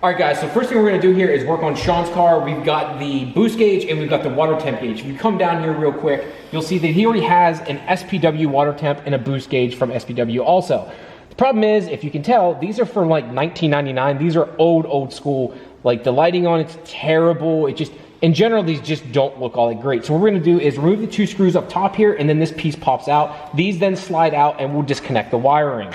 All right guys, so first thing we're gonna do here is work on Sean's car. We've got the boost gauge and we've got the water temp gauge. If you come down here real quick, you'll see that he already has an SPW water temp and a boost gauge from SPW also. The problem is, if you can tell, these are from like 1999. These are old school. Like the lighting on it's terrible. It just, in general, these just don't look all that great. So what we're gonna do is remove the 2 screws up top here and then this piece pops out. These then slide out and we'll disconnect the wiring.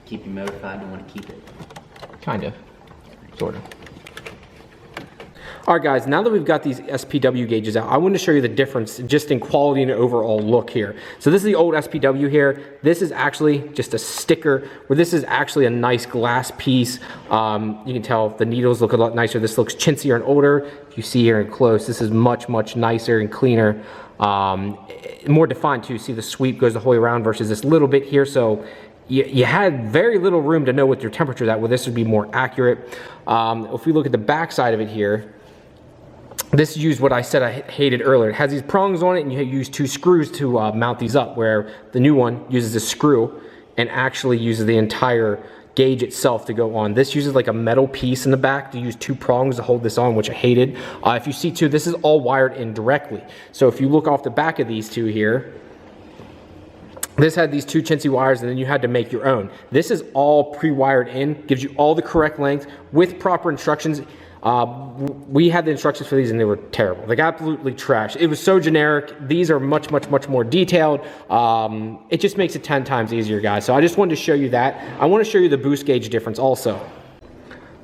Keep you motivated, don't want to keep it. Kind of, sort of. All right guys, now that we've got these SPW gauges out, I want to show you the difference just in quality and overall look here. So this is the old SPW here. This is actually just a sticker, where this is actually a nice glass piece. You can tell the needles look a lot nicer. This looks chintzier and older. If you see here in close, this is much nicer and cleaner. More defined too. See the sweep goes the whole way around versus this little bit here. So you had very little room to know what your temperature is at, where this would be more accurate. If we look at the back side of it here, this used what I said I hated earlier. It has these prongs on it and you use 2 screws to mount these up, where the new one uses a screw and actually uses the entire gauge itself to go on. This uses like a metal piece in the back to use 2 prongs to hold this on, which I hated. If you see too, this is all wired in directly. So if you look off the back of these 2 here, this had these 2 chintzy wires and then you had to make your own. This is all pre-wired in, gives you all the correct length with proper instructions. We had the instructions for these and they were terrible. Like absolutely trash. It was so generic. These are much more detailed. It just makes it 10 times easier, guys. So I just wanted to show you that. I want to show you the boost gauge difference also.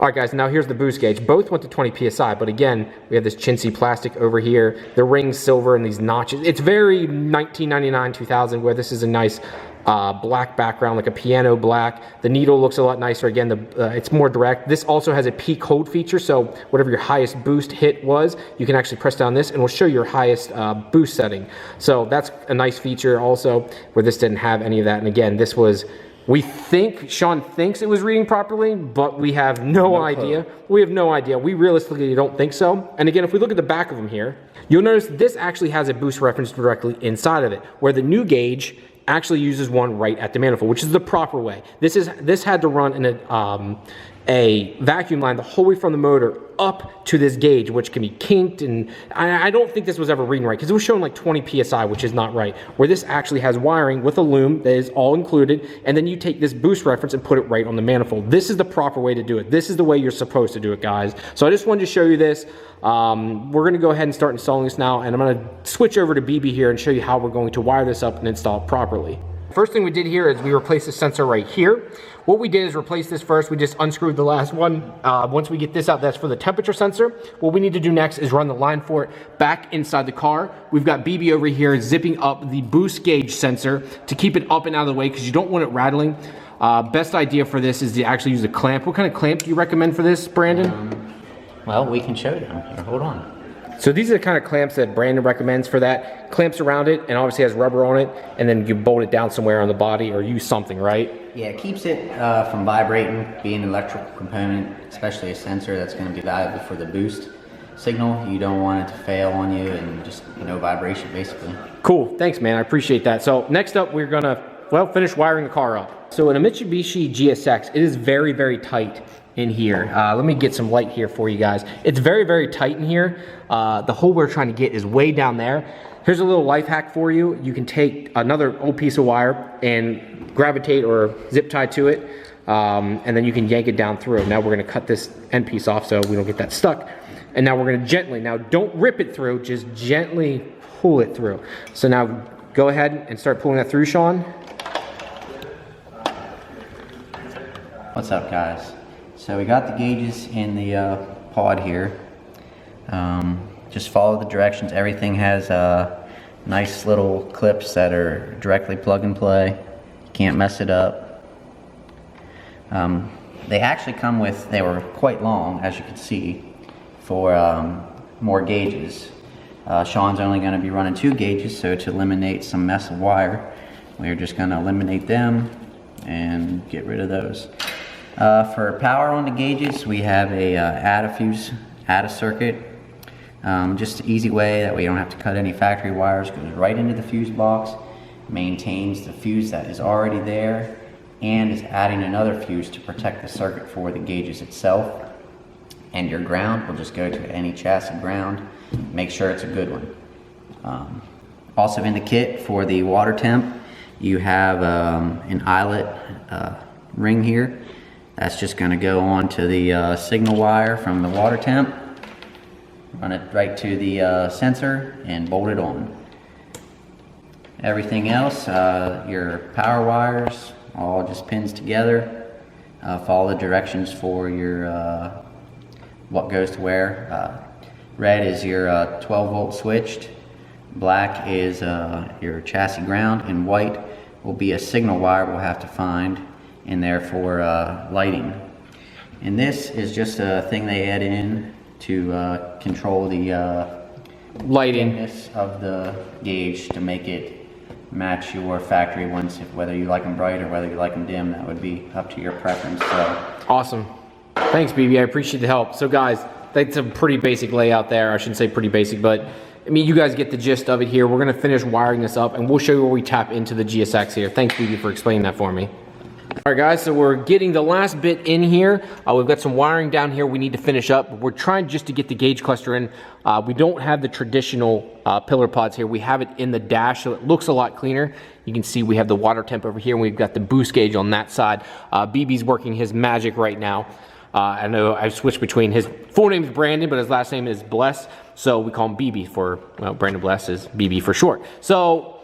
All right guys, now here's the boost gauge. Both went to 20 PSI, but again, we have this chintzy plastic over here. The ring's silver and these notches. It's very 1999, 2000, where this is a nice black background, like a piano black. The needle looks a lot nicer. Again, it's more direct. This also has a peak hold feature, so whatever your highest boost hit was, you can actually press down this and it will show your highest boost setting. So that's a nice feature also, where this didn't have any of that. And again, this was, Sean thinks it was reading properly, but we have no idea. We have no idea. We realistically don't think so. And again, if we look at the back of them here, you'll notice this actually has a boost reference directly inside of it, where the new gauge actually uses one right at the manifold, which is the proper way. This had to run in a vacuum line the whole way from the motor up to this gauge, which can be kinked, and I don't think this was ever reading right because it was showing like 20 PSI, which is not right, where this actually has wiring with a loom that is all included, and then you take this boost reference and put it right on the manifold. This is the proper way to do it. This is the way you're supposed to do it, guys. So I just wanted to show you this. We're gonna go ahead and start installing this now, and I'm gonna switch over to BB here and show you how we're going to wire this up and install it properly. First thing we did here is we replaced the sensor right here. What we did is replace this first. We just unscrewed the last one. Once we get this out, that's for the temperature sensor. What we need to do next is run the line for it back inside the car. We've got BB over here zipping up the boost gauge sensor to keep it up and out of the way because you don't want it rattling. Best idea for this is to actually use a clamp. What kind of clamp do you recommend for this, Brandon? Well, we can show them. Here, hold on. So these are the kind of clamps that Brandon recommends for that. Clamps around it and obviously has rubber on it, and then you bolt it down somewhere on the body or use something, right? Yeah, it keeps it from vibrating, being an electrical component, especially a sensor that's going to be valuable for the boost signal. You don't want it to fail on you and just, vibration basically. Cool, thanks man, I appreciate that. So next up we're gonna, finish wiring the car up. So in a Mitsubishi GSX, it is very tight in here. Let me get some light here for you guys. It's very tight in here. The hole we're trying to get is way down there. Here's a little life hack for you. You can take another old piece of wire and gravitate or zip tie to it, and then you can yank it down through. Now we're gonna cut this end piece off so we don't get that stuck. And now we're gonna gently, now don't rip it through, just gently pull it through. So now go ahead and start pulling that through, Sean. What's up, guys? So we got the gauges in the pod here. Just follow the directions. Everything has nice little clips that are directly plug and play. You can't mess it up. They actually come with, they were quite long, as you can see, for more gauges. Sean's only going to be running 2 gauges, so to eliminate some mess of wire, we're just going to eliminate them and get rid of those. For power on the gauges, we have a add a fuse add a circuit. Just an easy way, that way you don't have to cut any factory wires, goes right into the fuse box, maintains the fuse that is already there, and is adding another fuse to protect the circuit for the gauges itself. And your ground will just go to any chassis ground. Make sure it's a good one. Also in the kit for the water temp, you have an eyelet ring here. That's just going to go onto the signal wire from the water temp. Run it right to the sensor and bolt it on. Everything else, your power wires, all just pins together. Follow the directions for your what goes to where. Red is your 12 volt switched. Black is your chassis ground, and white will be a signal wire we'll have to find in there for lighting. And this is just a thing they add in to control the lighting dimness of the gauge to make it match your factory ones. Whether you like them bright or whether you like them dim, that would be up to your preference. So awesome. Thanks, BB. I appreciate the help. So guys, that's a pretty basic layout there. I shouldn't say pretty basic, but I mean, you guys get the gist of it here. We're gonna finish wiring this up and we'll show you where we tap into the GSX here. Thanks, BB, for explaining that for me. All right, guys, so we're getting the last bit in here. We've got some wiring down here we need to finish up. We're trying just to get the gauge cluster in. We don't have the traditional pillar pods here. We have it in the dash, so it looks a lot cleaner. You can see we have the water temp over here, and we've got the boost gauge on that side. BB's working his magic right now. I know I've switched between his full name is Brandon, but his last name is Bless, so we call him BB for, well, Brandon Bless is BB for short. So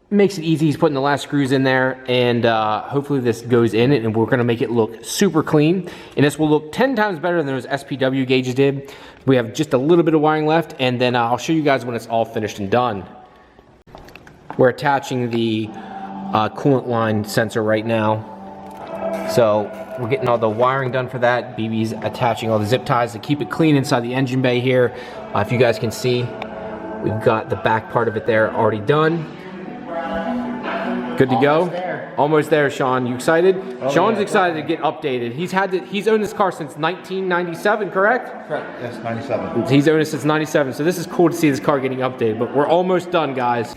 makes it easy. He's putting the last screws in there, and hopefully this goes in, and we're going to make it look super clean. And this will look 10 times better than those SPW gauges did. We have just a little bit of wiring left, and then I'll show you guys when it's all finished and done. We're attaching the coolant line sensor right now. So we're getting all the wiring done for that. BB's attaching all the zip ties to keep it clean inside the engine bay here. If you guys can see, we've got the back part of it there already done. Good to go? Almost there, Sean. You excited? Oh, Sean's excited to get updated. He's owned this car since 1997, correct? Correct, yes, 97. He's owned it since 97, so this is cool to see this car getting updated, but we're almost done, guys.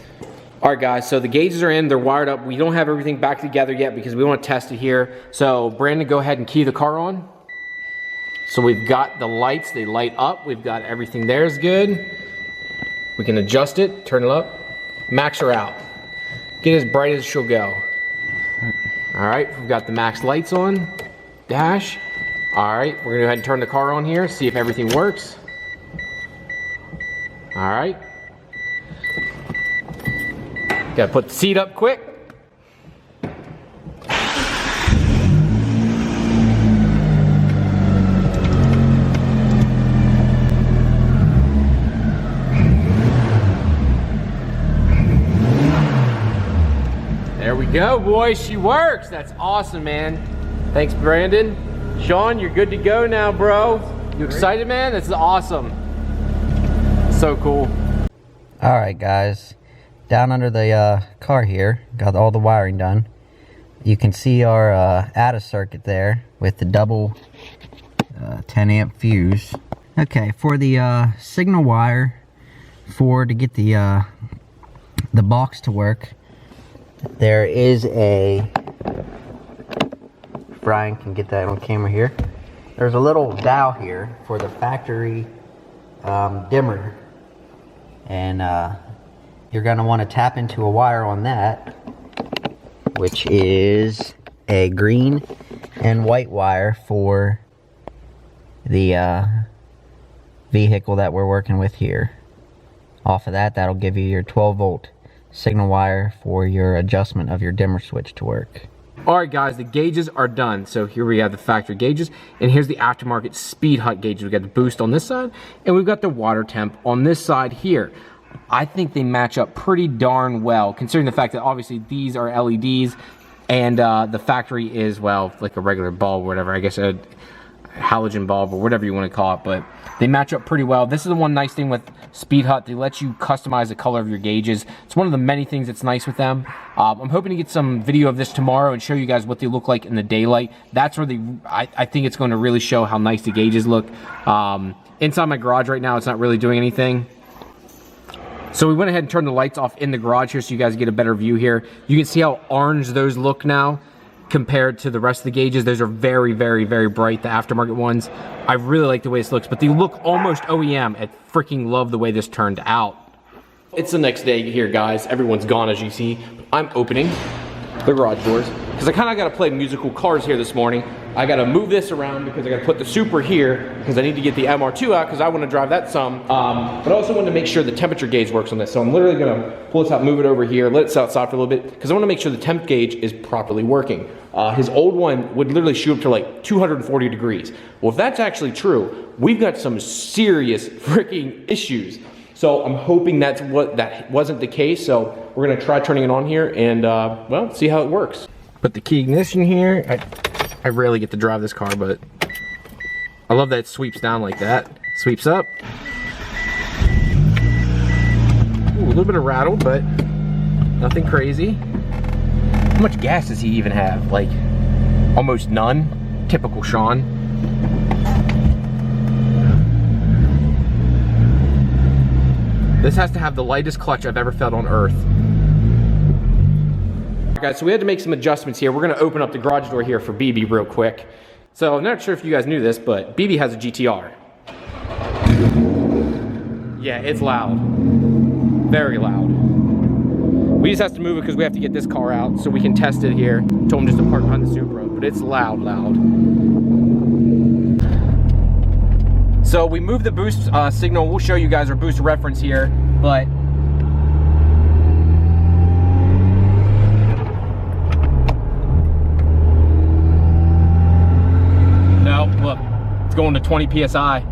All right, guys, so the gauges are in, they're wired up. We don't have everything back together yet because we want to test it here. So Brandon, go ahead and key the car on. So we've got the lights, they light up. We've got everything there is good. We can adjust it, turn it up. Max her out. Get as bright as she'll go. All right, we've got the max lights on, dash. All right, we're gonna go ahead and turn the car on here, see if everything works. All right. Gotta put the seat up quick. There we go, boys. She works. That's awesome, man. Thanks, Brandon. Sean, you're good to go now, bro. You excited, man? This is awesome. So cool. all right, guys. Down under the car here, got all the wiring done. You can see our ATA circuit there with the double 10 amp fuse. Okay, for the signal wire to get the box to work, there is a, Brian can get that on camera here. There's a little dowel here for the factory dimmer, and you're going to want to tap into a wire on that, which is a green and white wire for the vehicle that we're working with here. Off of that, that'll give you your 12 volt signal wire for your adjustment of your dimmer switch to work. Alright guys, the gauges are done. So here we have the factory gauges, and here's the aftermarket speed hut gauges. We've got the boost on this side, and we've got the water temp on this side here. I think they match up pretty darn well, considering the fact that obviously these are LEDs, and the factory is, well, like a regular bulb or whatever. I guess halogen bulb or whatever you want to call it, but they match up pretty well. This is the one nice thing with Speed Hut. They let you customize the color of your gauges. It's one of the many things that's nice with them. I'm hoping to get some video of this tomorrow and show you guys what they look like in the daylight. That's where I think it's going to really show how nice the gauges look. Inside my garage right now, it's not really doing anything. So we went ahead and turned the lights off in the garage here so you guys get a better view here. You can see how orange those look now compared to the rest of the gauges. Those are very, very, very bright, the aftermarket ones. I really like the way this looks, but they look almost OEM. I freaking love the way this turned out. It's the next day here, guys. Everyone's gone, as you see. I'm opening the garage doors because I kind of got to play musical cars here this morning. I got to move this around because I got to put the Super here because I need to get the MR2 out because I want to drive that some. But I also want to make sure the temperature gauge works on this. So I'm literally going to pull this out, move it over here, let it sit outside for a little bit because I want to make sure the temp gauge is properly working. His old one would literally shoot up to like 240 degrees. Well, if that's actually true, we've got some serious freaking issues. So I'm hoping that wasn't the case. So we're going to try turning it on here and, well, see how it works. Put the key ignition here. I rarely get to drive this car, but I love that it sweeps down like that. Sweeps up. Ooh, a little bit of rattle, but nothing crazy. How much gas does he even have? Like, almost none. Typical Sean. This has to have the lightest clutch I've ever felt on earth. Guys, so we had to make some adjustments here. We're gonna open up the garage door here for BB real quick. So I'm not sure if you guys knew this, but BB has a GTR. Yeah, it's loud. Very loud. We just have to move it because we have to get this car out so we can test it here. Told him just to park behind the Supra, but it's loud. So we moved the boost signal. We'll show you guys our boost reference here, but look, it's going to 20 PSI.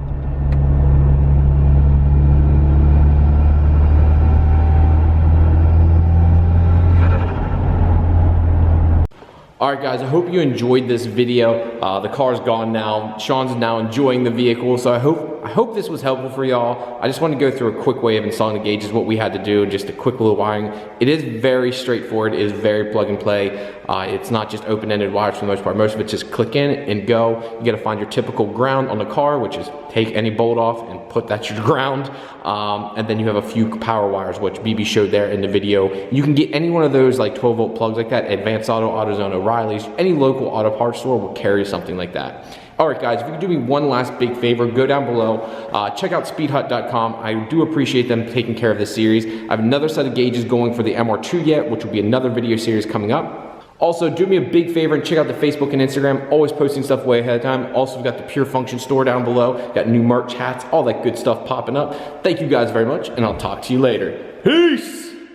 Alright guys, I hope you enjoyed this video. The car's gone now. Sean's now enjoying the vehicle, so I hope this was helpful for y'all. I just want to go through a quick way of installing the gauges, what we had to do, just a quick little wiring. It is very straightforward, it is very plug and play. It's not just open-ended wires for the most part. Most of it's just click in and go. You gotta find your typical ground on the car, which is take any bolt off and put that your ground. And then you have a few power wires, which BB showed there in the video. You can get any one of those like 12-volt plugs like that, Advanced Auto, AutoZone, O'Reilly's, any local auto parts store will carry something like that. Alright guys, if you could do me one last big favor, go down below, check out speedhut.com. I do appreciate them taking care of this series. I have another set of gauges going for the MR2 yet, which will be another video series coming up. Also, do me a big favor and check out the Facebook and Instagram. Always posting stuff way ahead of time. Also, we've got the Pure Function store down below. Got new merch, hats, all that good stuff popping up. Thank you guys very much, and I'll talk to you later. Peace!